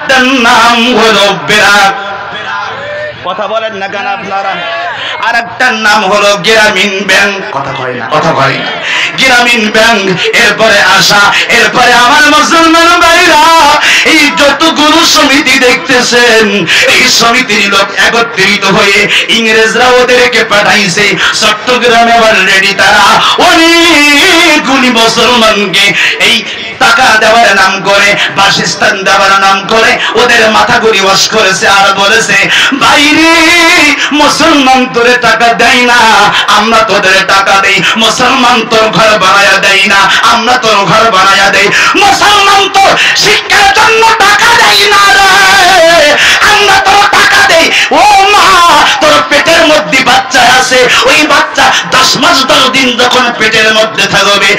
আরেকটার নাম হলো বেরাক। কথা বলেন না কেন আপনারা? আরেকটার নাম হলো গ্রামীণ ব্যাংক। কথা কয় না, কথা কয় না। গ্রামীণ ব্যাংক, এরপরে আশা, এরপরে আমার মুসলমান ভাইরা এই যতগুলো সমিতি দেখতেছেন, এই সমিতির লোক একত্রিত হয়ে ইংরেজরা ওদেরকে পাঠাইছে চট্টগ্রামে। অলরেডি তারা অনেকগুলি মুসলমানকে এই টাকা দেওয়ার নাম করে, বাসস্থান দেওয়ার নাম করে ওদের মাথাগুলি ওয়াশ করেছে আর বলেছে, বাইরে মুসলমান তোরে টাকা দেয় না, আমরা তোদের টাকা দেই। মুসলমান তোর ঘর বানায়া দেয় না, আমরা তোর ঘর বানায়া দেই। মুসলমান তোর শিক্ষার জন্য টাকা দেয় না রে, আমরা তোর টাকা দেই। ও মা, তোর পেটের মধ্যে বাচ্চা আছে, ওই বাচ্চা 10 মাস 10 দিন যখন পেটের মধ্যে থাকবে,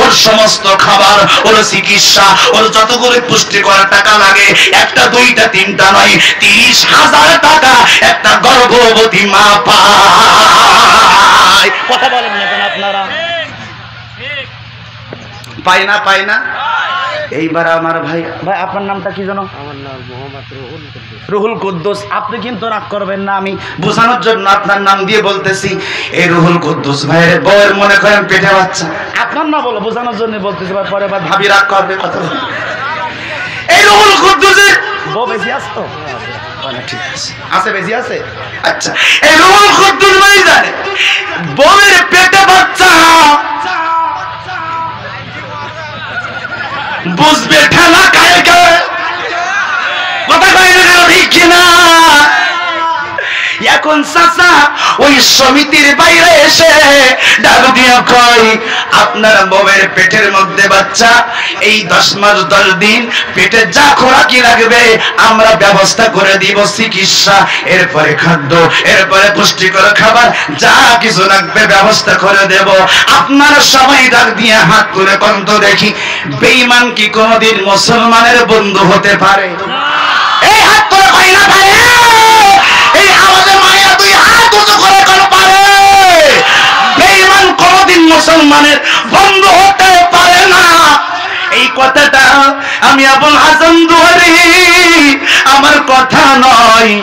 ওর সমস্ত খাবার, ওর চিকিৎসা, ওর যতগুলো পুষ্টিকর টাকা লাগে, একটা দুইটা তিনটা নয়, 30,000 টাকা একটা গর্ভবতী মা পায়। কথা বলেন না কেন আপনারা? পায় না, পায় না? এইবার আমার ভাই, ভাই আপনার নামটা কি জানো? আমার নাম মোহাম্মদ রুহুল কুদ্দুস। রুহুল কুদ্দুস। আপনি কিন্তু রাগ করবেন না, আমি বোঝানোর জন্য আপনার নাম দিয়ে বলতেছি। এই রুহুল কুদ্দুস ভাইয়ের বউয়ের মনে করেন পেটে বাচ্চা, আপনার না বলো, বোঝানোর জন্য বলতেছি, পরে বা ভাবি রাগ করবে। কথা এই রুহুল কুদ্দুসের বউ বেশি আসতো, ঠিক আছে, আছে বেশি আছে। আচ্ছা, এই রুহুল কুদ্দুস ভাই জানে বউয়ের পেটে বাচ্চা, বুঝবে ঠেলা খায় খায়। কথা কয় না, ঠিক কিনা? এখন চাচা ওই সমিতির বাইরে এসে ডাক দিয়া কয়, আপনার বউয়ের পেটের মধ্যে বাচ্চা, এই 10 মাস 10 দিন পেটে যা খোরাকি লাগবে আমরা ব্যবস্থা করে দিব, চিকিৎসা, এরপরে খাদ্য, এরপরে পুষ্টিকর খাবার, যা কিছু লাগবে ব্যবস্থা করে দেব। আপনারা সবাই ডাক দিয়ে হাত তুলে কন্ত দেখি, বেঈমান কি কোনদিন মুসলমানের বন্ধু হতে পারে? এই হাত তুলে কয় না পারে? এই আমাদের মায়ের দুই হাত উঁচু করে কেন পারে? বেঈমান কোনদিন মুসলমানের বন্ধু হতে পারে না। এই কথাটা আমি আবুল হাসান দুহারি আমার কথা নয়,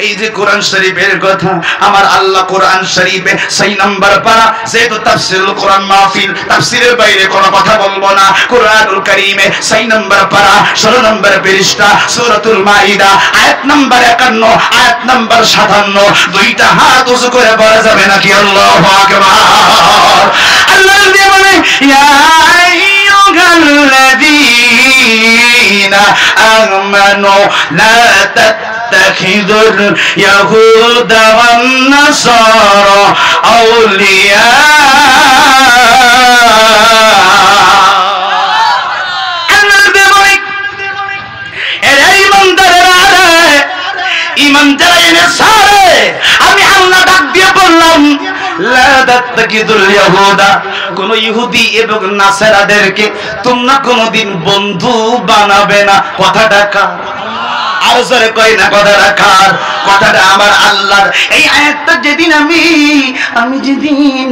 এই যে কোরআন শরীফের কথা, আমার আল্লাহ কোরআন শরীফে 6 নম্বর পারা, যেহেতু তাফসীরুল কোরআন মাহফিল, তাফসীরের বাইরে কোনো কথা বলবো না। কোরআনুল কারীমে 6 নম্বর পারা 16 নম্বর পৃষ্ঠা সূরাতুল মাইদা আয়াত নম্বর 51, আয়াত নম্বর 57, দুইটা হাত উঁচু করে বলা যাবে নাকি আল্লাহু আকবার? আল্লাহ দিয়ে বলে, ইয়া আইয়ুহাল্লাযীনা আমানু লা تتخذوا اليهود والنصارى أولياء। আমি আল্লাহ ডাক দিয়ে বললাম, লা তাত্তাকিদুল ইয়াহুদা, কোন ইহুদি এবং নাসারাদেরকে তোমরা কোনদিন বন্ধু বানাবে না। কথাটা কার? আর জোরে কই না কথাটা কার? কথাটা আমার আল্লাহর। এই আয়াতটা যেদিন আমি যেদিন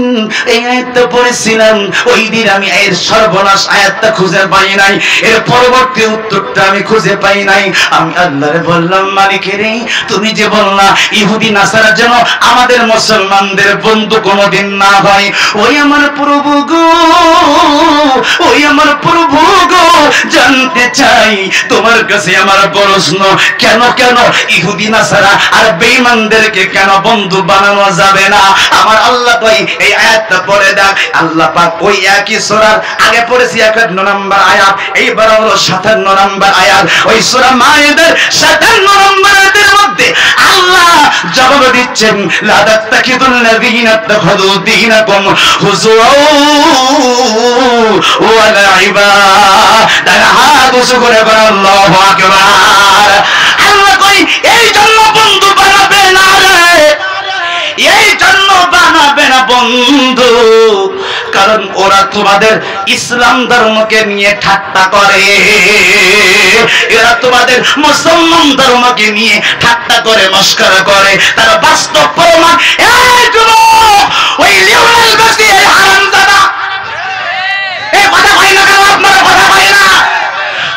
এই আয়াতটা পড়েছিলাম, ওই দিন আমি এর সর্বনাশ আয়াতটা খুঁজে পাই নাই, এর পরবর্তী উত্তরটা আমি খুঁজে পাই নাই। আমি আল্লাহরে বললাম, মালিকের তুমি যে বললা ইহুদি নাসারা যেন আমাদের মুসলমানদের বন্ধু কোনদিন না হয়, ওই আমার প্রভু গো, ওই আমার প্রভু গো, জানতে চাই তোমার কাছে আমার প্রশ্ন, কেন কেন ইহুদি নাসারা আর বেঈমানদেরকে কেন বন্ধু বানানো যাবে না? আমার আল্লাহ কই এই আয়াতটা পড়ে দাও। আল্লাহ পাক ওই একই সূরার আগে পড়েছি 51 নম্বর আয়াত, এইবার হলো 57 নম্বর আয়াত। ওই সূরা মাইদার 57 নম্বর আয়াতের মধ্যে আল্লাহ জবাব দিচ্ছেন, লা তাত্তাকিদুল লাযীনা তাখাযু দীনাকুম হুজুআ ওয়া লাইবা। তারা হাত উঁচু করে বলে আল্লাহু আকবার। আল্লাহ কই এই জন্য বন্ধু বানাবে না রে, এই জন্য বানাবে না বন্ধু, কারণ ওরা তোমাদের ইসলাম ধর্মকে নিয়ে ঠাট্টা করে, এরা তোমাদের মুসলমান ধর্মকে নিয়ে ঠাট্টা করে, মস্করা করে। তারা বাস্তব প্রমাণ। এই যুবক, ওই লিওনেল মেসি, এই হারামজাদা, এই কথা কই না কেন আপনারা? কথা কই না?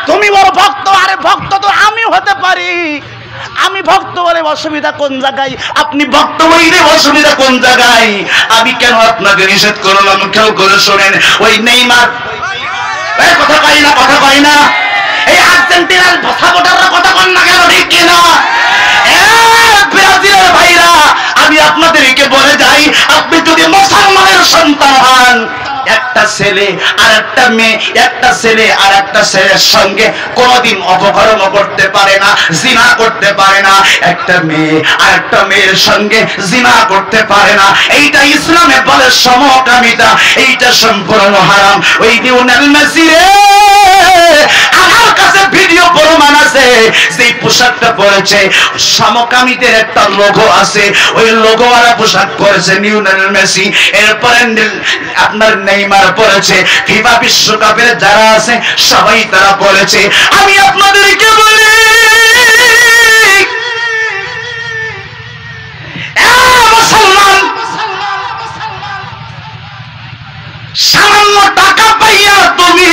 তুমি বড় ভক্ত, আরে ভক্ত তো আমি পারি, আমি ভক্ত বলে অসুবিধা কোন জায়গায়? আপনি ভক্ত বলে অসুবিধা কোন জায়গায়? আমি কেন আপনাকে নিষেধ করলাম? কেউ করে শোনেন, ওই নেইমার কথা কয় না, কথা কয় না, এই আর্জেন্টিনার সাপোর্টাররা কথা কন না কেন? ঠিক কিনা? ব্রাজিলের ভাইরা, আমি আপনাদেরকে বলে যাই, আপনি যদি মুসলমানের সন্তান, একটা ছেলে আর একটা মেয়ে, একটা ছেলে আর একটা ছেলের সঙ্গে কোনোদিন অপকর্ম করতে পারে না, জিনা করতে পারে না। একটা মেয়ে আর একটা মেয়ের সঙ্গে জিনা করতে পারে না। এইটা ইসলামে বলে সমকামিতা, এইটা সম্পূর্ণ হারাম। ওই লিওনেল মেসি রে, আমার কাছে ভিডিও প্রমাণ আছে, যেই পোশাকটা পরেছে সমকামীদের একটা লোগো আছে, ওই লোগোওয়ালা পোশাক পরেছে লিওনেল মেসি। এরপরে আপনার নেইমার পড়েছে, ফিফা বিশ্বকাপের যারা আছে সবাই তারা পড়েছে। আমি আপনাদেরকে বলি, মুসলমান সামান্য টাকা পাইয়া তুমি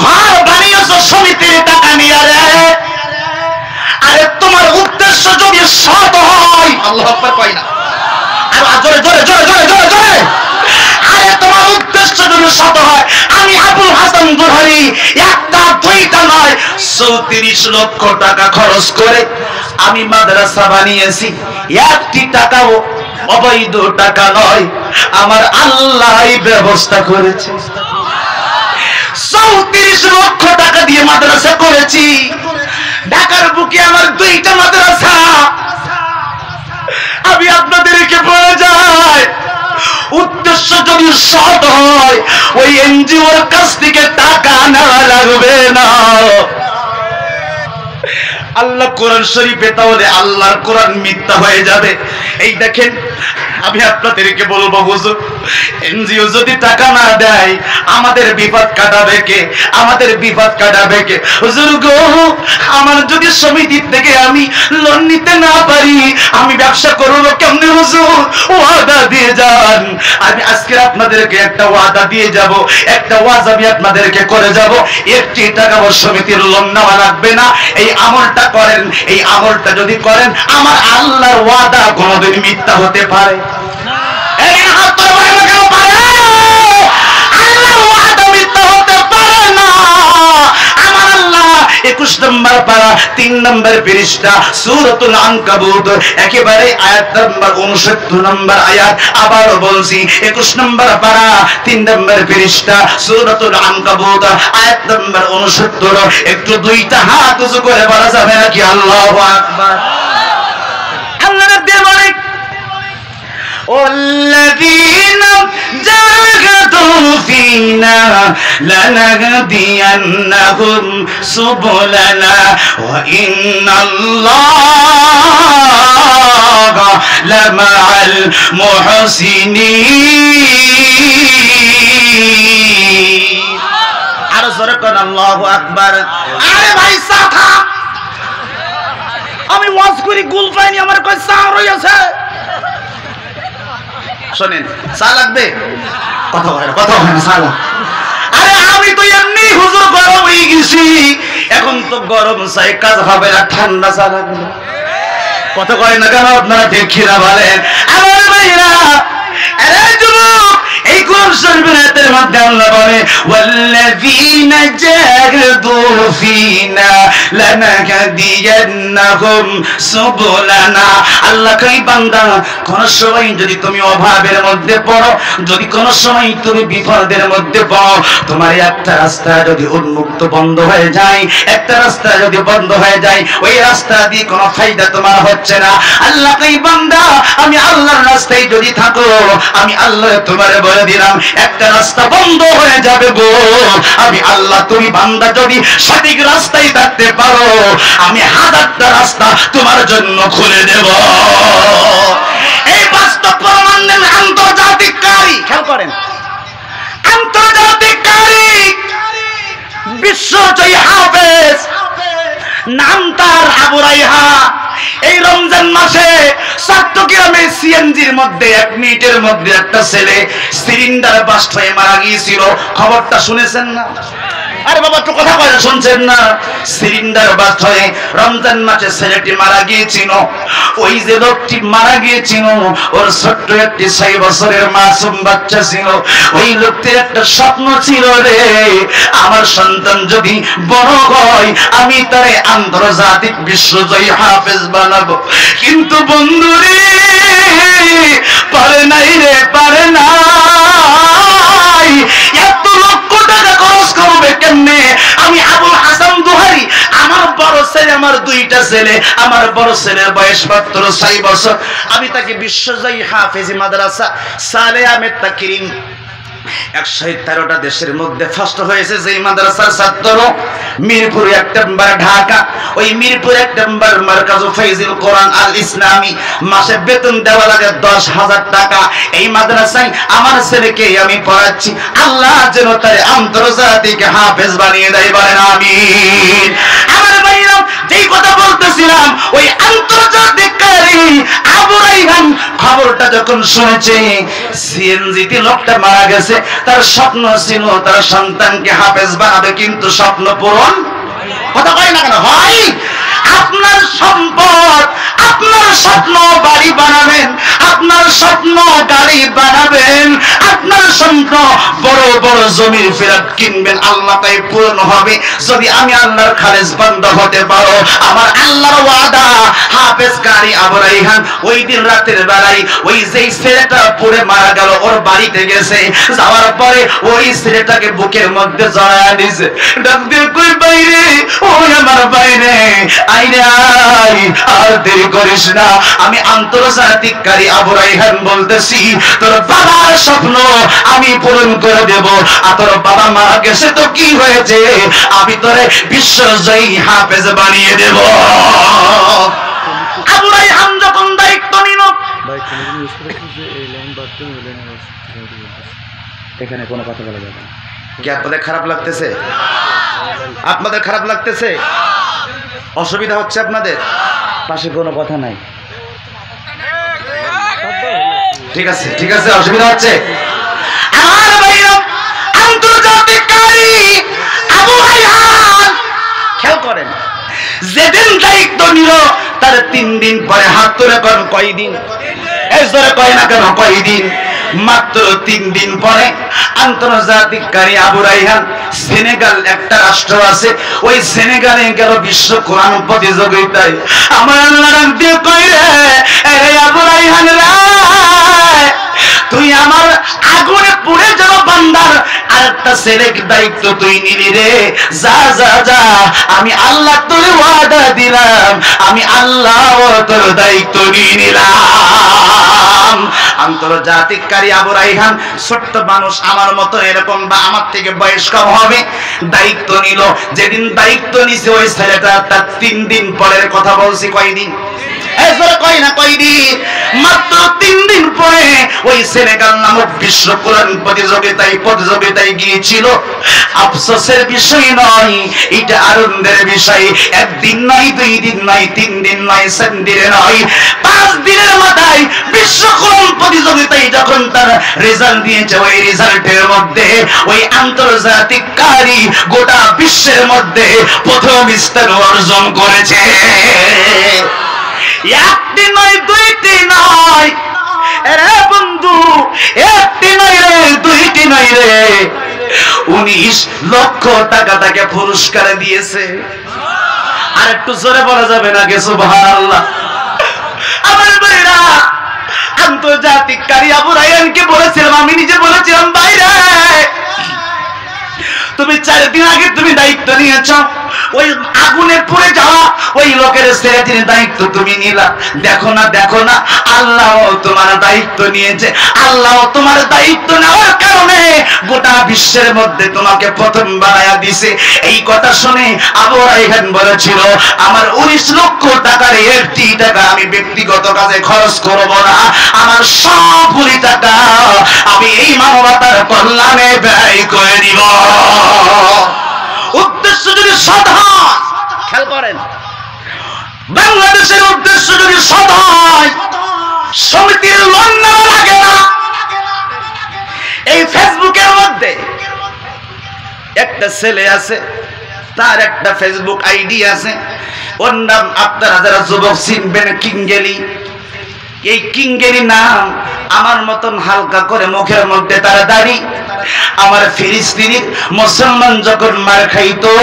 ঘর বানিয়েছ সমিতির টাকা নিয়ে রে। আরে তোমার উদ্দেশ্য যদি সৎ হয়, আল্লাহু আকবার কয় না, জোরে জোরে জোরে জোরে জোরে জোরে, আরে তোমার উদ্দেশ্য যদি সৎ হয়, আমি আবুল হাসান বুখারী একটা দুইটা নয় 34 লক্ষ টাকা খরচ করে আমি মাদ্রাসা বানিয়েছি। একটি টাকাও অবৈধ টাকা নয়, আমার আল্লাহই ব্যবস্থা করেছে। 34 লক্ষ টাকা দিয়ে মাদ্রাসা করেছি। ঢাকার বুকে আমার দুইটা মাদ্রাসা। আমি আপনাদেরকে বলে যাই, উদ্দেশ্য যদি সৎ হয়, ওই এনজিওর কাছ থেকে টাকা নেওয়া লাগবে না। আল্লাহ কোরআন শরীফে, তাহলে আল্লাহর কোরআন মিথ্যা হয়ে যাবে। এই দেখেন, আমি আপনাদেরকে বলবো, হুজুর এনজিও যদি টাকা না দেয় আমাদের বিপদ কাটাবে কে? আমাদের বিপদ কাটাবে কে? হুজুর গো, আমার যদি সমিতি থেকে আমি লোন নিতে না পারি, আমি ব্যবসা করবো কেমনে? হুজুর ওয়াদা দিয়ে যান। আমি আজকে আপনাদেরকে একটা ওয়াদা দিয়ে যাব, একটা ওয়াজ আমি আপনাদেরকে করে যাব, একটি টাকা সমিতির লোন নেওয়া লাগবে না। এই আমলটা করেন, এই আমলটা যদি করেন, আমার আল্লাহর ওয়াদা কোনোদিন মিথ্যা হতে পারে? আল্লাহর ওয়াদা মিথ্যা হতে পারে না। আমার আল্লাহ 21 নম্বর পারা 3 নম্বর পৃষ্ঠা সূরাতুল আনকাবুত একেবারে আয়াত নম্বর 69 নম্বর আয়াত। আবার বলছি, 21 নম্বর পারা 3 নম্বর পৃষ্ঠা সূরাতুল আনকাবুত আয়াত নম্বর 69। একটু দুইটা হাত উঁচু করে বলা যাবে নাকি আল্লাহু আকবার? আল্লাহ রাব্বুল বলেন, والذين جاهدوا فينا لنهدينهم سبلنا وإن الله لمع المحسنين। আরো জোরে কোন আল্লাহু আকবার। আরে ভাই সাথা, আমি ওয়াজ করি গুল পাইনি, আমার কই চা রইছে। শোনেন, চা লাগবে? কথা হয় না, কথা হয় না, চা লাগবে। আরে আমি তো এমনি হুজুর গরম হয়ে গেছি, এখন তো গরম চাই, কাজ হবে না, ঠান্ডা চা লাগবে। কথা কয় না কেন আপনারা? দেখি না বলেন আমার ভাইরা। আরে যুবক, এই কোরআন শরীফের মধ্যে আল্লাহ বলে, ওয়াল্লাযীনা জাহাদু ফীনা লানাহদিয়ান্নাহুম সুবুলানা। আল্লাহ কই, বান্দা, কোন সময় যদি তুমি অভাবের মধ্যে পড়ো, যদি কোন সময় তুমি বিপদের মধ্যে পড়ো, তোমার একটা রাস্তা যদি উন্মুক্ত বন্ধ হয়ে যায়, একটা রাস্তা যদি বন্ধ হয়ে যায়, ওই রাস্তা দিয়ে কোনো ফায়দা তোমার হচ্ছে না। আল্লাহ কই, বান্দা, আমি আল্লাহর রাস্তায় যদি থাকো, আমি আল্লাহ তোমার বলে দিলাম, একটা রাস্তা বন্ধ হয়ে যাবে গো। আমি আল্লাহ, তুমি বান্দা যদি সঠিক রাস্তায় থাকতে পারো, আমি 1000টা রাস্তা তোমার জন্য খুলে দেব। এই বাস্তব প্রমাণ নেন আন্তর্জাতিক কারি। খেয়াল করেন, আন্তর্জাতিক কারি, বিশ্বজয়ী হাফেজ, নাম তার আবু রাইহা। এই রমজান মাসে চট্টগ্রামে সিএনজির মধ্যে 1 মিনিটের মধ্যে একটা ছেলে সিলিন্ডার বাস্ট হয়ে মারা গিয়েছিল। খবরটা শুনেছেন না? আরে বাবা তো কথা কয় শুনছেন না? সিলিন্ডার বাস্ট হয়ে রমজান মাসে ছেলেটি মারা গিয়েছিল। ওই যে লোকটি মারা গিয়েছিল ওর ছোট্ট একটি 6 বছরের মাসুম বাচ্চা ছিল। ওই লোকটির একটা স্বপ্ন ছিল রে, আমার সন্তান যদি বড় হয় আমি তারে আন্তর্জাতিক বিশ্বজয়ী হাফেজ বানাবো। কিন্তু বন্ধু রে পারে নাই রে, পারে নাই। এত লক্ষ টাকা খরচ করবে কেমনে? আমি আবুল হাসান দুহারি, আমার বড় ছেলে, আমার 2টা ছেলে, আমার বড় ছেলের বয়স মাত্র 6 বছর। আমি তাকে বিশ্বজয়ী হাফেজি মাদ্রাসা সালে আহমেদ তাকরিম 113টা দেশের মধ্যে ফার্স্ট হয়েছে যেই মাদ্রাসার ছাত্র, মিরপুর 1 নম্বর ঢাকা। ওই মিরপুর 1 নম্বর মারকাজু ফাইজুল কোরআন আল ইসলামী, মাসে বেতন দেওয়া লাগে 10,000 টাকা। এই মাদ্রাসায় আমার ছেলেকে আমি পড়াচ্ছি। আল্লাহ যেন তার আন্তর্জাতিক হাফেজ বানিয়ে দেয়, বলেন আমিন। আমার ভাইরা যেই কথা বলতেছিলাম, ওই আন্তর্জাতিক কারি আবু রাইহান খবরটা যখন শুনেছে, সিএনজিতে লোকটা মারা গেছে, তার স্বপ্ন ছিল তার সন্তানকে হাফেজ বানাবে, কিন্তু স্বপ্ন পূরণ কথা কয় না কেন হয়? আপনার সম্পদ, আপনার স্বপ্ন বাড়ি বানাবেন, আপনার স্বপ্ন গাড়ি বানাবেন, আপনার স্বপ্ন বড় বড় জমির ফ্ল্যাট কিনবেন, আল্লাহ তাই পূরণ হবে যদি আমি আল্লাহর খালেজ বান্দা হতে পারো। আমার আল্লাহর ওয়াদা, হাফেজ কারি আবু রাইহান ওই দিন রাতের বেলায় ওই যেই ছেলেটা পড়ে মারা গেল ওর বাড়িতে গেছে। যাওয়ার পরে ওই ছেলেটাকে বুকের মধ্যে জড়ায় দিয়েছে, ডাক দিয়ে কই বাইরে, ওই আমার বাইরে আইরে আই, আর দেরি করিস না। আমি আন্তর্জাতিক কারি আবু রাইহান বলতেছি, তোর বাবার স্বপ্ন আমি পূরণ করে দেব। আর তোর বাবা মারা গেছে তো কি হয়েছে, আমি তোরে বিশ্বজয়ী হাফেজ বানিয়ে দেব। আবু রাইহান যখন দায়িত্ব নিল, এখানে কোনো কথা বলা যাবে না। কি আপনাদের খারাপ লাগতেছে? আপনাদের খারাপ লাগতেছে? অসুবিধা হচ্ছে আপনাদের? পাশে কোনো কথা নাই, ঠিক আছে ঠিক আছে, অসুবিধা হচ্ছে। আমার ভাইরা আন্তর্জাতিক কারি আবু রাইহান খেয়াল করেন, যেদিন দায়িত্ব নিল তার 3 দিন পরে হাত তুলে করেন কয়দিন? এই জোরে কয় না কেন কয়দিন? মাত্র 3 দিন পরে আন্তর্জাতিক কারি আবু রাইহান সেনেগাল একটা রাষ্ট্র আছে, ওই সেনেগালে গেল বিশ্ব কোরআন প্রতিযোগিতায়। আমার আল্লাহ রাগ দিয়ে কই রে, এই আবু রাইহান রে, তুই আমার আগুনে পুড়ে যাব বান্দার আরেকটা ছেলের দায়িত্ব তুই নিলি রে, যা যা যা, আমি আল্লাহ তোর ওয়াদা দিলাম, আমি আল্লাহ তোর দায়িত্ব নিয়ে নিলাম। আন্তর্জাতিক কারি আবু রাইহান ছোট্ট মানুষ, আমার মতো এরকম বা আমার থেকে বয়স কম হবে, দায়িত্ব নিল। যেদিন দায়িত্ব নিছে ওই ছেলেটা তার 3 দিন পরের কথা বলছি, কয়দিন? কয় না কয়দিন? মাত্র 3 দিন পরে ওই সেনেগাল নামক বিশ্ব কোরআন প্রতিযোগিতায় গিয়েছিল। আফসোসের বিষয় নয়, এটা আনন্দের বিষয়। 1 দিন নয়, 2 দিন নয়, 3 দিন নয়, 7 দিন নয়, 5 দিনের মাথায় বিশ্ব কোরআন প্রতিযোগিতায় যখন তার রেজাল্ট দিয়েছে, ওই রেজাল্টের মধ্যে ওই আন্তর্জাতিক কারি গোটা বিশ্বের মধ্যে প্রথম স্থান অর্জন করেছে। 1টি নয়, 2টি নয় রে বন্ধু, 1টি নয় রে, 2টি নয় রে, 19 লক্ষ টাকা তাকে পুরস্কার দিয়েছে। আর একটু জোরে বলা যাবে না কে সুবহানাল্লাহ? আমার ভাইরা আন্তর্জাতিক কারি আবু রাইহানকে বলেছিলাম, আমি নিজে বলেছিলাম, ভাইরা তুমি 4 দিন আগে তুমি দায়িত্ব নিয়েছ, ওই আগুনে পড়ে যাওয়া ওই লোকের ছেলেটির দায়িত্ব তুমি নিলা। দেখো না দেখো না, আল্লাহ তোমার দায়িত্ব নিয়েছে। আল্লাহ তোমার দায়িত্ব নেওয়ার কারণে গোটা বিশ্বের মধ্যে তোমাকে প্রথম বানায়া দিছে। এই কথা শুনে আবু রাইহান বলেছিল, আমার 19 লক্ষ টাকার 1টি টাকা আমি ব্যক্তিগত কাজে খরচ করব না, আমার সবগুলি টাকা আমি এই মানবতার কল্যাণে ব্যয় করে দিব। উদ্দেশ্য যদি সৎ হয়, খেয়াল করেন, বাংলাদেশের উদ্দেশ্য যদি সৎ হয়, সমিতির লোন নেওয়া লাগে না। এই ফেসবুকের মধ্যে একটা ছেলে আছে, তার একটা ফেসবুক আইডি আছে, ওর নাম আপনারা যারা যুবক চিনবেন কিঙ্গেলি। এই কিঙ্গেলি নাম আমার মতন হালকা করে মুখের মধ্যে তারা দাড়ি। আমার ফিলিস্তিনি মুসলমান যখন মার খাইতো,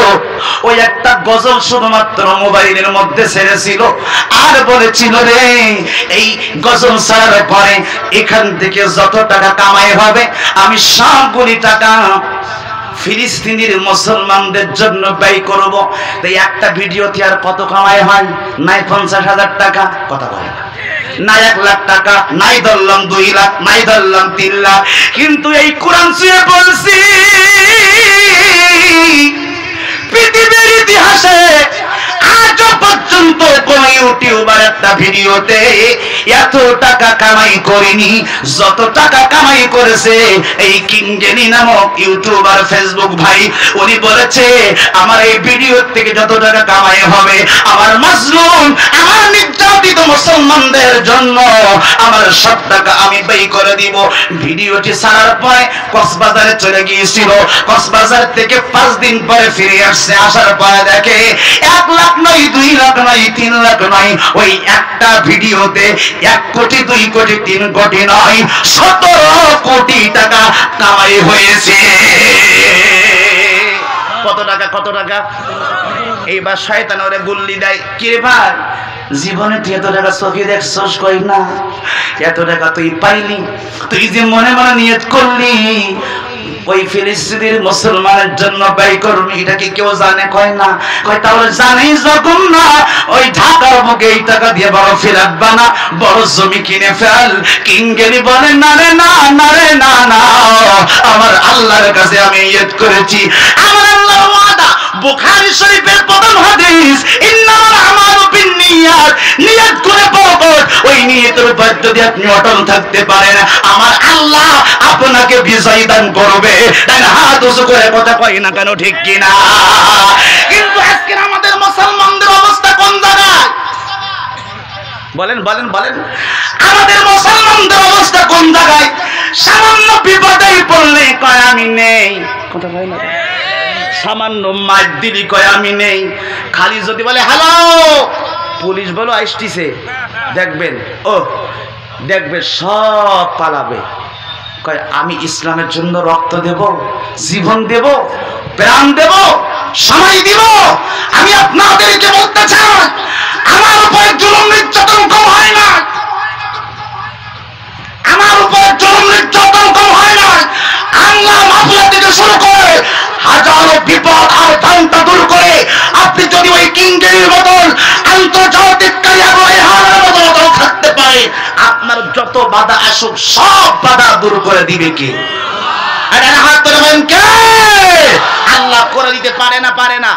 ওই একটা গজল শুধুমাত্র মোবাইলের মধ্যে ছেড়েছিল আর বলেছিল, রে এই গজল ছাড়ার পরে এখান থেকে যত টাকা কামাই হবে আমি সবগুলি টাকা ফিলিস্তিনের মুসলমানদের জন্য ব্যয় করব। তাই একটা ভিডিওতে আর কত কামাই হয়? নাই 50,000 টাকা, কথা বলে না, নাই 1 লাখ টাকা, নাই ধরলাম 2 লাখ, নাই ধরলাম 3 লাখ। কিন্তু এই কোরআন ছুঁয়ে বলছি, পৃথিবীর ইতিহাসে আজ পর্যন্ত কোন ইউটিউবার একটা ভিডিওতে এত টাকা কামাই করেনি যত টাকা কামাই করেছে এই কিঙ্গেলি নামক ইউটিউবার ফেসবুক ভাই। উনি বলেছে, আমার এই ভিডিও থেকে যত টাকা কামাই হবে আমার মাজলুম, আমার নির্যাতিত মুসলমানদের জন্য আমার সব টাকা আমি ব্যয় করে দিব। ভিডিওটি ছাড়ার পরে কক্সবাজারে চলে গিয়েছিল, কক্সবাজার থেকে 5 দিন পরে ফিরে আসছে। আসার পরে দেখে 1 লাখ নয়, 2 লাখ নয়, 3 লাখ নয়, ওই একটা ভিডিওতে 1 কোটি, 2 কোটি, 3 কোটি নয়, 17 কোটি টাকা কামাই হয়েছে। কত টাকা, কত টাকা? এইবার শয়তান ওরে গুল্লি দেয়, কি রে ভাই জীবনে তুই এত টাকা চোখে দেখছস? কই না, এত টাকা তুই পাইলি, তুই যে মনে মনে নিয়ত করলি ওই ফিলিস্তিনের মুসলমানের জন্য ব্যয় করবি, এটা কি কেউ জানে? কয় না। কয় তাহলে জানেই যখন না, ওই ঢাকার বুকে এই টাকা দিয়ে বড় ফ্ল্যাট বানা, বড় জমি কিনে ফেল। কিঙ্গেলি বলে, না রে না, না রে না, না, আমার আল্লাহর কাছে আমি নিয়ত করেছি, আমার আল্লাহর ওয়াদা। বুখারী শরীফের প্রথম হাদিস, ইন্নামাল আমালু বিন্নিয়াত, নিয়ত করে বরকত। ওই নিয়তের উপর যদি আপনি অটল থাকতে পারেন, আমার আল্লাহ আপনাকে বিজয় দান করবে। হাত উঁচু করে কথা কই না কেন, ঠিক কিনা? কিন্তু আজকে আমাদের মুসলমানদের অবস্থা কোন জায়গায়? বলেন বলেন বলেন, আমাদের মুসলমানদের অবস্থা কোন জায়গায়? সামান্য বিপদে পড়লে কয় আমি নেই, কথা কয় না, সামান্য মার দিলি কয় আমি নেই। খালি যদি বলে হ্যালো পুলিশ বলো আসতিছে, দেখবেন ও দেখবে সব পালাবে। কয় আমি ইসলামের জন্য রক্ত দেব, জীবন দেব, প্রাণ দেব, সময় দিব। আমি আপনাদেরকে বলতে চাই, আমার উপরে জুলুম নির্যাতন কম হয় না, আমার উপরে জুলুম নির্যাতন কম হয় না। আল্লাহ মাফিয়া থেকে শুরু করে হাজারো বিপদ আর ধ্বংস দূর করে আপনি যদি ওই কিঙ্গেরির বদল আন্তর্জাতিক থাকতে পারে, আপনার যত বাধা আসুক সব বাধা দূর করে দিবে কে? আল্লাহ করে দিতে পারে না, পারে না,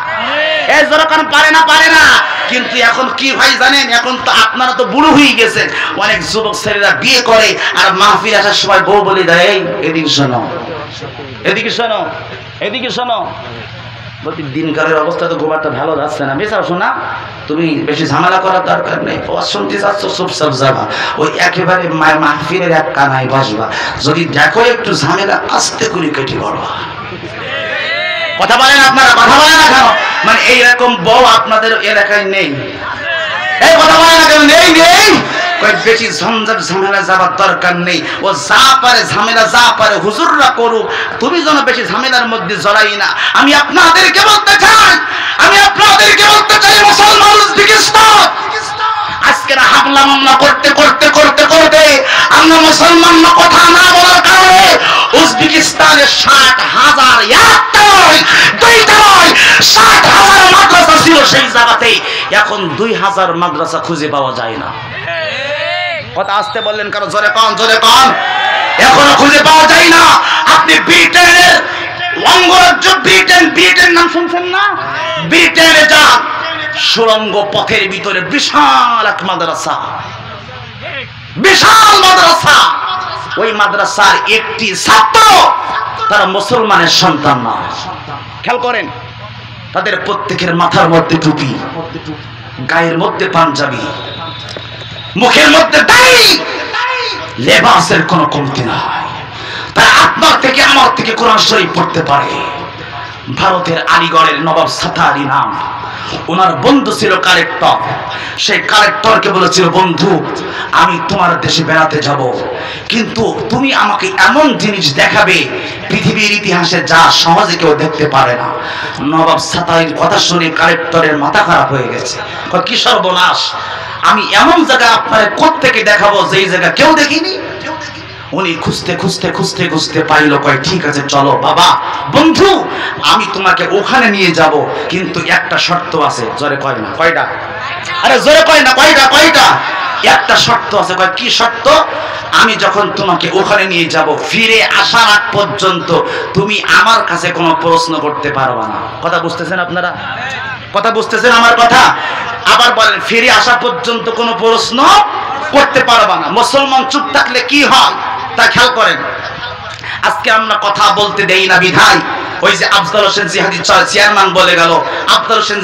এই যেরকম পারে না, পারে না। কিন্তু এখন কি ভাই জানেন, এখন তো আপনারা তো বুড়ো হয়ে গেছেন, অনেক যুবক ছেলেরা বিয়ে করে আর মাহফিল আসার সময় বউ বলে দেয়, এদিকে শোনো, এদিকে শোনো, এদিকে শোনো। বলতে দিনকালের অবস্থা তো খুব একটা ভালো যাচ্ছে না, বেচাও শোনা, তুমি বেশি ঝামেলা করার দরকার নেই, শুনতে যাচ্ছ চুপচাপ যাবা, ওই একেবারে মাহফিলের এক কানায় বসবা, যদি দেখো একটু ঝামেলা আস্তে করে কেটে পড়বা। কথা বলেন আপনারা, কথা বলেন না কেন? মানে এইরকম বউ আপনাদের এলাকায় নেই, এই কথা বলেন না কেন? নেই, নেই। বেশি ঝঞ্ঝাট ঝামেলা যাবার দরকার নেই, ও যা পারে ঝামেলা যা পারে হুজুররা করুক, তুমি যেন বেশি ঝামেলার মধ্যে জড়াই না। আমি আপনাদেরকে বলতে চাই, আমি আপনাদেরকে বলতে চাই, মুসলমান উজবেকিস্তান আজকে হামলা মামলা করতে করতে করতে করতে আমরা মুসলমান কথা না বলার কারণে উজবেকিস্তানের 60,000 একটা নয়, 2টা নয়, 60,000 মাদ্রাসা ছিল সেই জায়গাতে, এখন 2,000 মাদ্রাসা খুঁজে পাওয়া যায় না। কথা আসতে বললেন কারণ, জোরে কন, জোরে কন, এখনো খুঁজে পাওয়া যায় না। আপনি ব্রিটেনের অঙ্গরাজ্য ব্রিটেন, ব্রিটেন নাম শুনছেন না? ব্রিটেনে যান, সুড়ঙ্গ পথের ভিতরে বিশাল এক মাদ্রাসা, বিশাল মাদ্রাসা। ওই মাদ্রাসার একটি ছাত্র তারা মুসলমানের সন্তান না। খেয়াল করেন, তাদের প্রত্যেকের মাথার মধ্যে টুপি, গায়ের মধ্যে পাঞ্জাবি, মুখের মধ্যে দাড়ি, লেবাসের কোনো কমতি নাই। তারা আপনার থেকে আমার থেকে কোরআন শরীফ পড়তে পারে, ভারতের আলিগড়ের নবাব সাতারি নাম, ওনার বন্ধু ছিল কালেক্টর। সেই কালেক্টরকে বলেছিল, বন্ধু আমি তোমার দেশে বেড়াতে যাব, কিন্তু তুমি আমাকে এমন জিনিস দেখাবে পৃথিবীর ইতিহাসে যা সহজে কেউ দেখতে পারে না। নবাব সাতারির কথা শুনে কালেক্টরের মাথা খারাপ হয়ে গেছে। কি সর্বনাশ, আমি এমন জায়গা আপনার কোত্থেকে দেখাবো যেই জায়গা কেউ দেখিনি। উনি খুঁজতে খুঁজতে খুঁজতে খুঁজতে পাইল, কয় ঠিক আছে চলো বাবা, বন্ধু আমি তোমাকে ওখানে নিয়ে যাব, কিন্তু একটা শর্ত আছে। জোরে কয় না কয়টা? আরে জোরে কয় না কয়টা? কয়টা? একটা শর্ত আছে। কয় কি শর্ত? আমি যখন তোমাকে ওখানে নিয়ে যাব, ফিরে আসার আগ পর্যন্ত তুমি আমার কাছে কোনো প্রশ্ন করতে পারবা না। কথা বুঝতেছেন আপনারা? কথা বুঝতেছেন আমার কথা? আবার বলেন, ফিরে আসা পর্যন্ত কোনো প্রশ্ন করতে পারবা না। মুসলমান চুপ থাকলে কি হয় তা খেয়াল করেন। আজকে আমরা কথা বলতে দেই না বিধায় ওই যে আফজাল হোসেন জিহাদি চেয়ারম্যান বলে গেল, আফজাল হোসেন